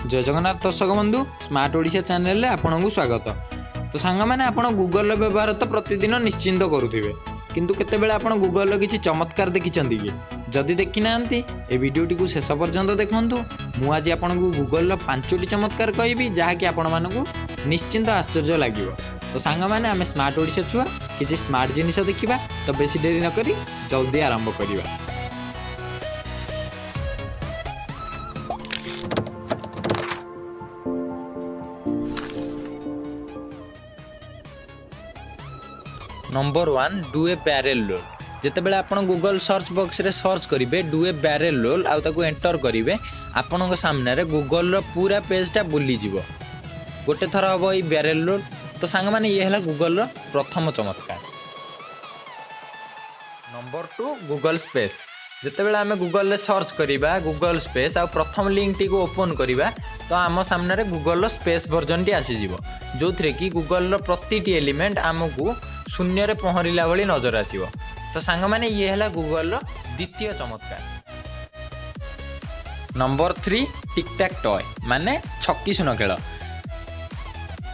जय जगन्नाथ दर्शक बंधु स्मार्ट ओडिशा चैनल रे आपनकु स्वागत। तो सांग माने आपण गूगल व्यवहार तो प्रतिदिन निश्चिंत करुथिबे, किंतु केतेबेले आपण गूगल रो किछि चमत्कार देखिचंती कि? जदि देखि नांती ए वीडियोटी को शेष पर्यंत देखंतु। मु आज आपनकु गूगल रो 5टी चमत्कार कहबी जहा कि आपण मानकु निश्चिंत आश्चर्य लागिवो। तो सांग माने आमे स्मार्ट ओडिशा छुआ किछि स्मार्ट जिनिस देखिबा। तो बेसी देरी न करी जल्दी आरंभ करिबा। Number 1 do a barrel roll. जितेबाला आपण गूगल सर्च बॉक्स रे सर्च करिवे डू ए बैरल रोल आ ताको एंटर करिवे, आपनक सामने रे गूगल रो पूरा पेजटा बुली जिवो। गोटे थर हबो ई बैरल रोल। तो सांग माने ये हला गूगल रो प्रथम चमत्कार। Number 2 Google space. जितेबाला आमे गूगल रे सर्च करिबा गूगल स्पेस आ प्रथम लिंक टी को ओपन करिबा, तो आम सामने रे गूगल रो स्पेस वर्जन टी आसी जिवो, जो थरे कि गूगल रो प्रतिटी एलिमेंट आमको शून्य रे पहरिला भली नजर आसीबो। तो सांग माने ये हला गूगल रो द्वितीय चमत्कार। नंबर 3 टिक टैक टॉय माने छक्की सुन खेल।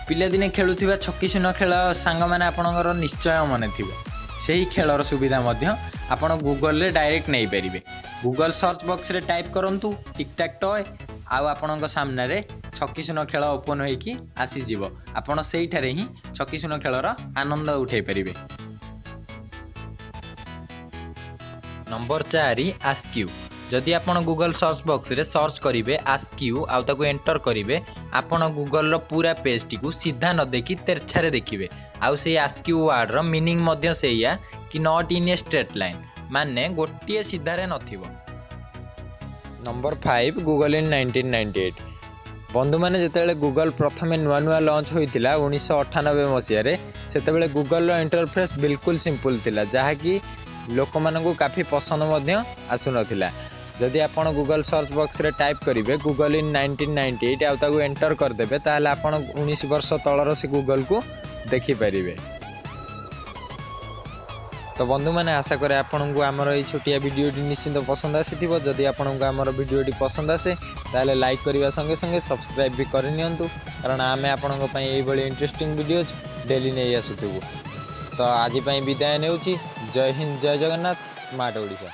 पिले दिने खेलुथिबा छक्की सुन खेल सांग माने आपनकर निश्चय मन थिबो। सेही खेलर सुविधा मध्य आपण गूगल रे डायरेक्ट नै परिबे। गूगल सर्च बॉक्स रे टाइप करंतु टिक टैक टॉय आउ आपनक सामने रे छक्की सुन खेल ओपन होइकी आसी जीवो। आपण सेही ठारे ही छक्की सुन खेलर आनंद उठाई परिबे। Number 4 ask you. जदि आपण गूगल सर्च बॉक्स रे सर्च करिवे आस्क यू आउ ताको एंटर करिवे, आपण गूगल रो पूरा पेज टी को सीधा न देखि तेरछा रे देखिवे। आउ से आस्क यू वर्ड रो मीनिंग मध्य सेया कि not in a straight line माने गोटिए सीधा रे नथिबो। नंबर 5 गूगल इन 1998। बंधु माने जेतेबेले गूगल प्रथमे नुआ नुआ लॉन्च होइतिला 1998 मसिया रे, सेतेबेले गूगल रो इंटरफेस बिल्कुल सिंपल थिला, जहा कि लोक मानकु काफी पसंद मध्य आसु नथिला। जदि आपण गूगल सर्च बॉक्स रे टाइप करिवे गूगल इन 1998 आ ताको एंटर कर देबे, ताहले आपण 19 वर्ष तळर से गूगल को देखि परिबे। तो बंधु माने आशा करे आपनकु हमर ए छोटिया वीडियोटी निश्चित पसंद आसीथिबो। जदि आपनकु हमर वीडियोटी पसंद आसे ताले लाइक करिवा संगे संगे सब्सक्राइब भी करि नियंतु, कारण आमे आपनक पई एई बळी इंटरेस्टिंग वीडियोज डेली नै आसुथिबो। तो आज पई विदाय नेउची। जय हिंद, जय जगन्नाथ, स्मार्ट ओडिशा।